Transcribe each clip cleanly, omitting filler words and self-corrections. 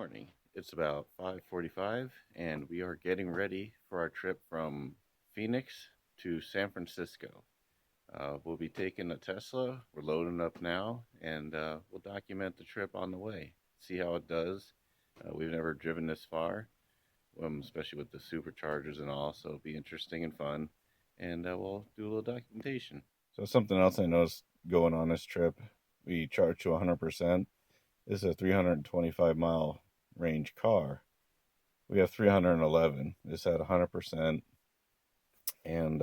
morning. It's about 5:45 and we are getting ready for our trip from Phoenix to San Francisco. We'll be taking a Tesla. We're loading up now and we'll document the trip on the way. See how it does. We've never driven this far, especially with the superchargers and all, so it'll be interesting and fun. And we'll do a little documentation. So something else I noticed going on this trip, we charge to 100%. This is a 325-mile range car. We have 311. This had 100%. And,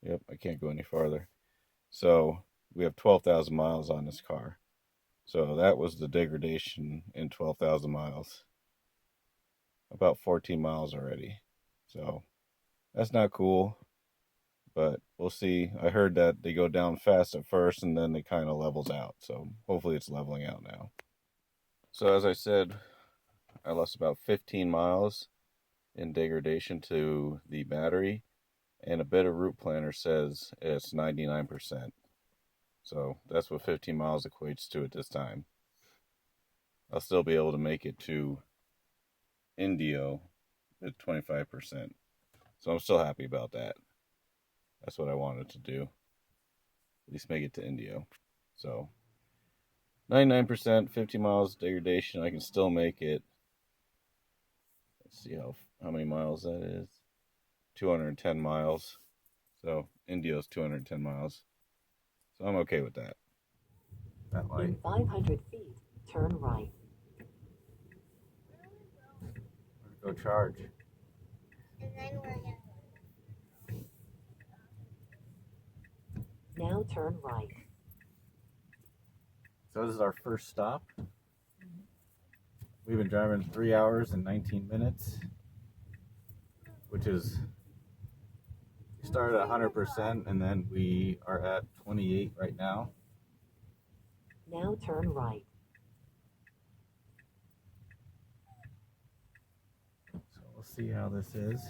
yep, I can't go any farther. So we have 12,000 miles on this car. So that was the degradation in 12,000 miles. About 14 miles already. So that's not cool. But we'll see. I heard that they go down fast at first and then they kind of levels out. So hopefully it's leveling out now. So as I said, I lost about 15 miles in degradation to the battery. And a bit of route planner says it's 99%. So that's what 15 miles equates to at this time. I'll still be able to make it to Indio at 25%. So I'm still happy about that. That's what I wanted to do. At least make it to Indio. So 99%, 50 miles degradation. I can still make it. Let's see how many miles that is. 210 miles. So Indio's 210 miles. So I'm okay with that. That light. In 500 feet, turn right. Go charge. And then we're gonna. Now turn right. So this is our first stop. We've been driving 3 hours and 19 minutes, which is, we started at 100% and then we are at 28 right now. Now turn right. So we'll see how this is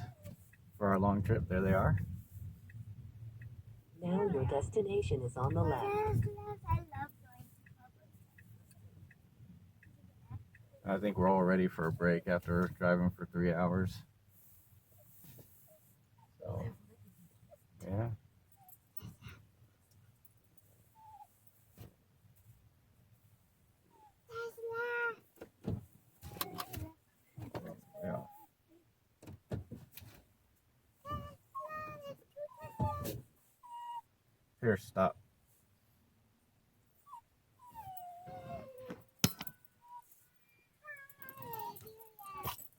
for our long trip. There they are. Now your destination is on the left. I love going to public. I think we're all ready for a break after driving for 3 hours. So, yeah. Yeah. Here, stop.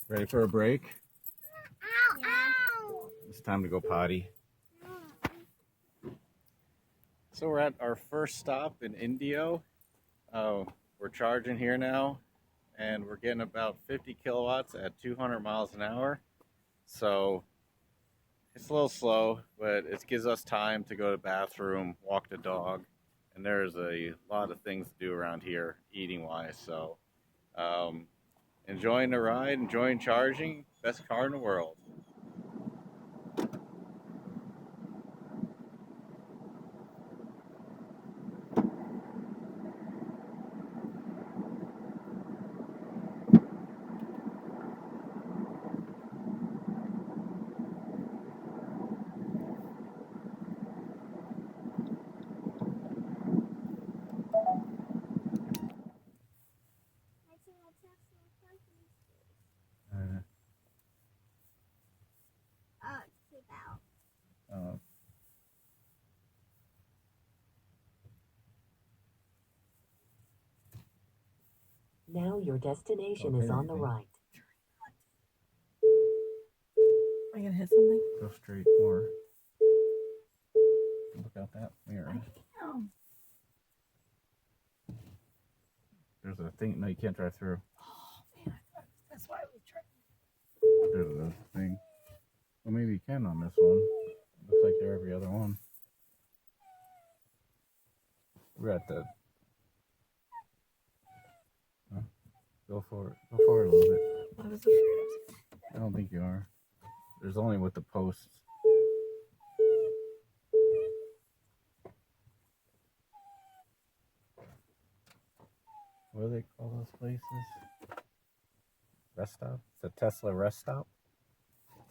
Ready for a break? Ow, ow. It's time to go potty. So we're at our first stop in Indio. We're charging here now, and we're getting about 50 kilowatts at 200 miles an hour. So it's a little slow, but it gives us time to go to the bathroom, walk the dog, and there's a lot of things to do around here, eating-wise. So enjoying the ride, enjoying charging, best car in the world. Keep out. Now your destination is on the right. Are you gonna hit something? Go straight or look out that mirror. There's a thing. No, you can't drive through. Oh man, that's why we tried. There's a thing. Well, maybe you can on this one. Looks like they're every other one. We're at the. Go forward. Go forward a little bit. I was afraid. I don't think you are. There's only with the posts. What do they call those places? Rest stop? It's a Tesla rest stop?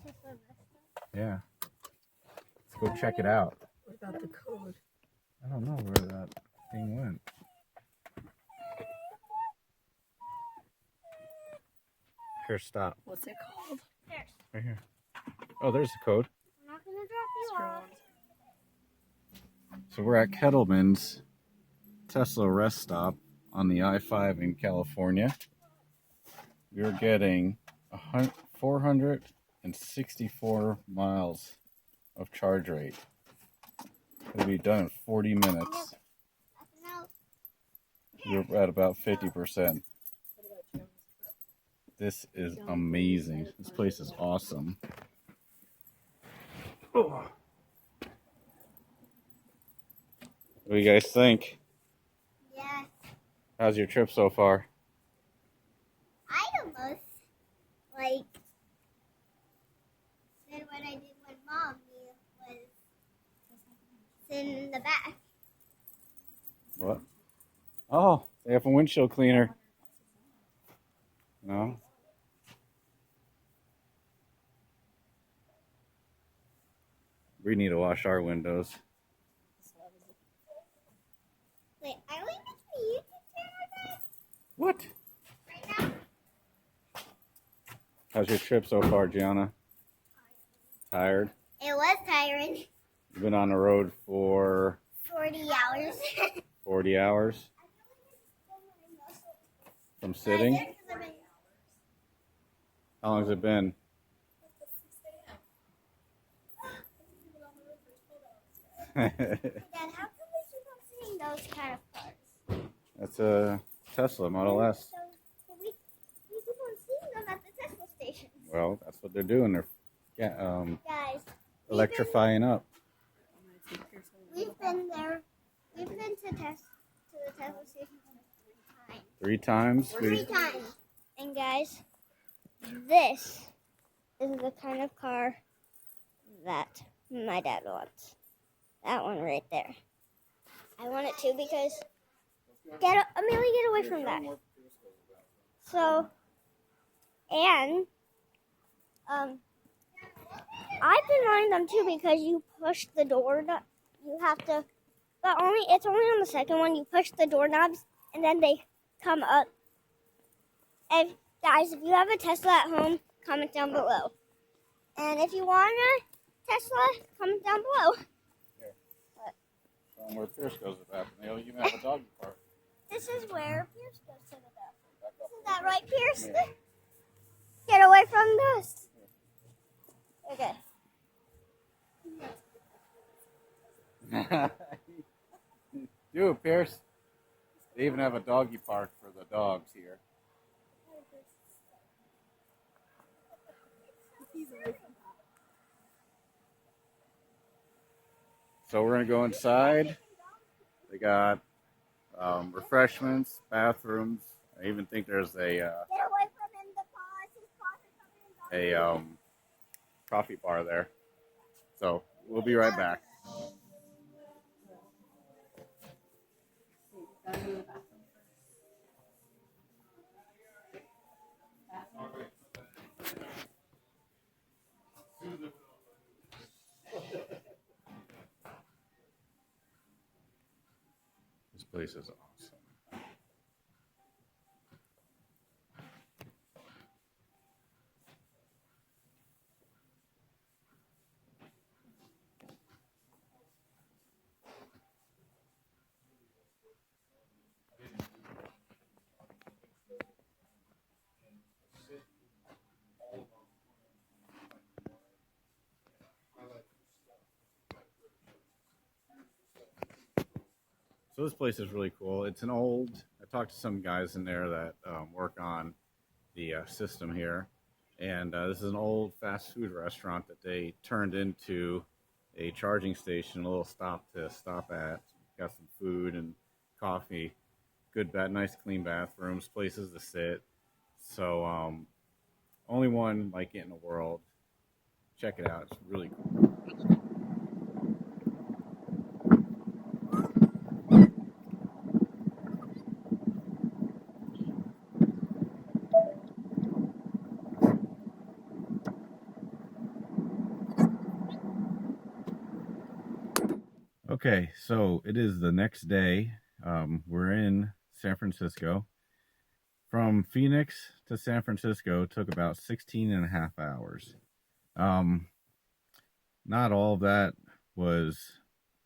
Tesla restaurant. Yeah. Let's go check it out. What about the code? I don't know where that thing went. Here, stop. What's it called? There's. Right here. Oh, there's the code. I'm not gonna drop you off. So we're at Kettleman's Tesla rest stop on the I-5 in California. We're getting 464 miles of charge rate. It'll be done in 40 minutes. We're at about 50%. This is amazing. This place is awesome. Oh. What do you guys think? Yeah. How's your trip so far? I almost did what I did when Mom was sitting in the back. What? Oh, they have a windshield cleaner. No? We need to wash our windows. Wait, are we making a YouTube channel, guys? What? Right now? How's your trip so far, Gianna? Tired? It was tiring. You've been on the road for 40 hours. 40 hours from sitting? How long has it been? Dad, how come we keep on seeing those kind of cars? That's a Tesla Model S. So we keep on seeing them at the Tesla station. Well, that's what they're doing. They're Guys, electrifying up. we've been there. We've been to the Tesla station 3 times? 3 times. And guys, this is the kind of car that my dad wants. That one right there. I want it too because Amelia, get away from that. So, and I've been wanting them too because you push the door. You have to, but it's only on the second one. You push the doorknobs and then they come up. And guys, if you have a Tesla at home, comment down below. And if you want a Tesla, comment down below. Where Pierce goes to the bathroom. They don't even have a doggy park. This is where Pierce goes to the bathroom. Isn't that right, Pierce? Get away from this. Okay. Do it, Pierce. They even have a doggy park for the dogs here. So we're going to go inside. They got refreshments, bathrooms. I even think there's Get away from him, the paws. His paws are covered in dog. coffee bar there. So we'll be right back. This place is awesome. So this place is really cool. It's an old, I talked to some guys in there that work on the system here. And this is an old fast food restaurant that they turned into a charging station, a little stop to stop at. Got some food and coffee, good, nice clean bathrooms, places to sit. So only one like it in the world. Check it out. It's really cool. Okay, so it is the next day. We're in San Francisco. From Phoenix to San Francisco took about 16 and a half hours. Um, Not all of that was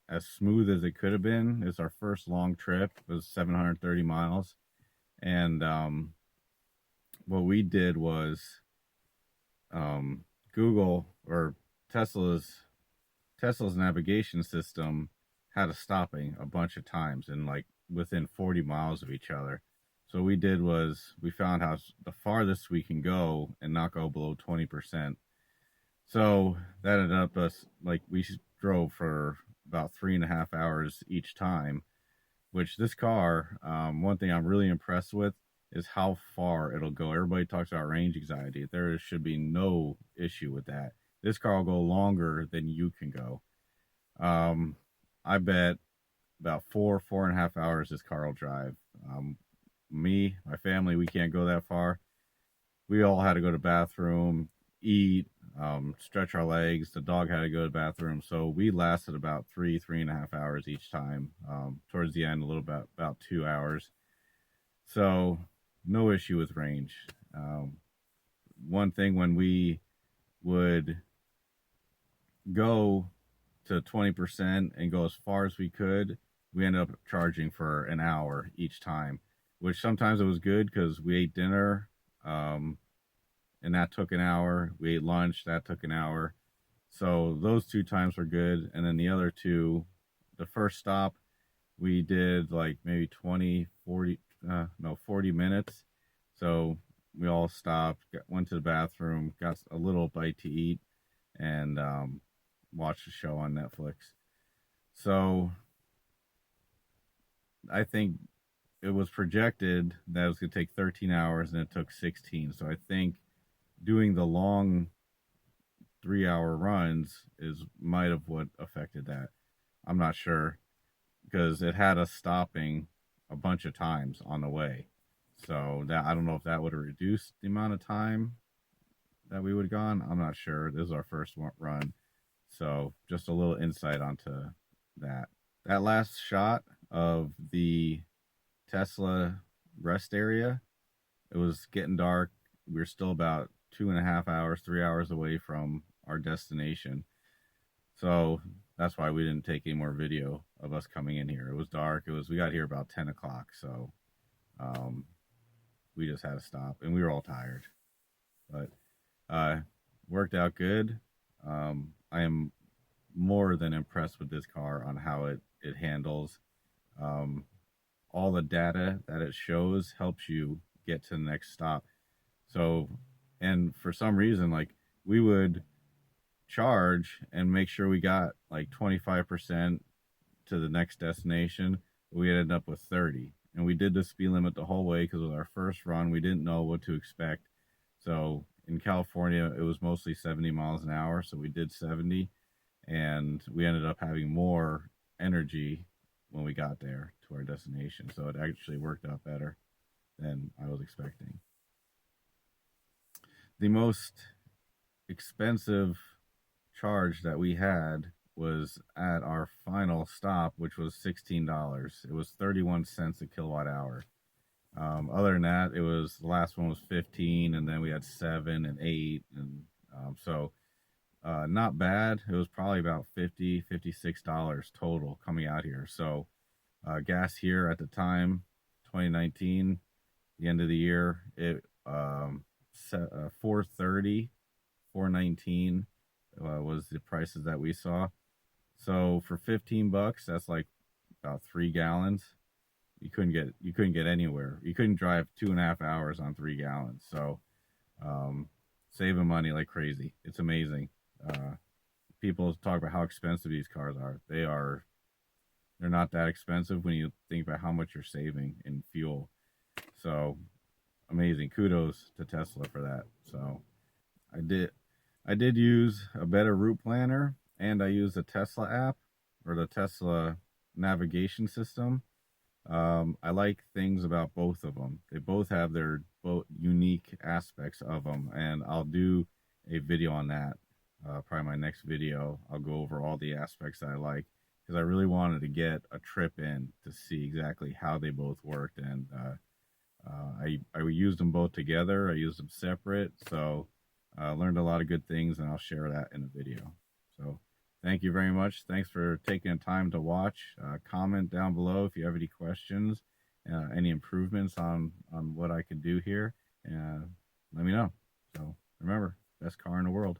as smooth as it could have been. It's our first long trip. It was 730 miles. And what we did was Google or Tesla's navigation system had us stopping a bunch of times and like within 40 miles of each other. So what we did was we found how the farthest we can go and not go below 20%. So that ended up us like we drove for about 3.5 hours each time, which this car, one thing I'm really impressed with is how far it'll go. Everybody talks about range anxiety. There should be no issue with that. This car will go longer than you can go. I bet about 4.5 hours this car will drive. Me, my family, we can't go that far. We all had to go to the bathroom, eat, stretch our legs. The dog had to go to the bathroom. So we lasted about 3.5 hours each time. Towards the end, a little bit, about 2 hours. So no issue with range. One thing when we would go to 20% and go as far as we could, we ended up charging for an hour each time, which sometimes it was good because we ate dinner, and that took an hour. We ate lunch, that took an hour. So those 2 times were good. And then the other 2, the first stop, we did like maybe 40 minutes. So we all stopped, went to the bathroom, got a little bite to eat, and watched a show on Netflix. So I think it was projected that it was going to take 13 hours and it took 16. So I think doing the long 3-hour runs might have what affected that. I'm not sure because it had us stopping a bunch of times on the way. So that I don't know if that would have reduced the amount of time that we would have gone. I'm not sure. This is our first run. So just a little insight onto that. That last shot of the Tesla rest area, it was getting dark. We were still about 2.5 hours, 3 hours away from our destination. So that's why we didn't take any more video of us coming in here. It was dark. We got here about 10 o'clock. So we just had to stop and we were all tired, but worked out good. I am more than impressed with this car on how it handles. All the data that it shows helps you get to the next stop. So, and for some reason, like we would charge and make sure we got like 25% to the next destination. We ended up with 30. And we did the speed limit the whole way because it was our first run. We didn't know what to expect. So in California, it was mostly 70 miles an hour. So we did 70. And we ended up having more energy when we got there to our destination. So it actually worked out better than I was expecting. The most expensive charge that we had was at our final stop, which was $16. It was 31 cents a kilowatt hour. Other than that, the last one was 15, and then we had 7 and 8, and so not bad. It was probably about $56 total coming out here. So gas here at the time, 2019, the end of the year, it 430, 419 was the prices that we saw. So for $15, that's like about 3 gallons. You couldn't get anywhere. You couldn't drive 2.5 hours on 3 gallons. So saving money like crazy. It's amazing. People talk about how expensive these cars are. They're not that expensive when you think about how much you're saving in fuel. So amazing. Kudos to Tesla for that. So I did use a better route planner, and I used the Tesla app or the Tesla navigation system. I like things about both of them. They both have their unique aspects of them, and I'll do a video on that. Probably my next video. I'll go over all the aspects that I like. because I really wanted to get a trip in to see exactly how they both worked. And I used them both together. I used them separate. So I learned a lot of good things, and I'll share that in the video. So thank you very much. Thanks for taking the time to watch. Comment down below if you have any questions, any improvements on what I can do here. Let me know. So remember, best car in the world.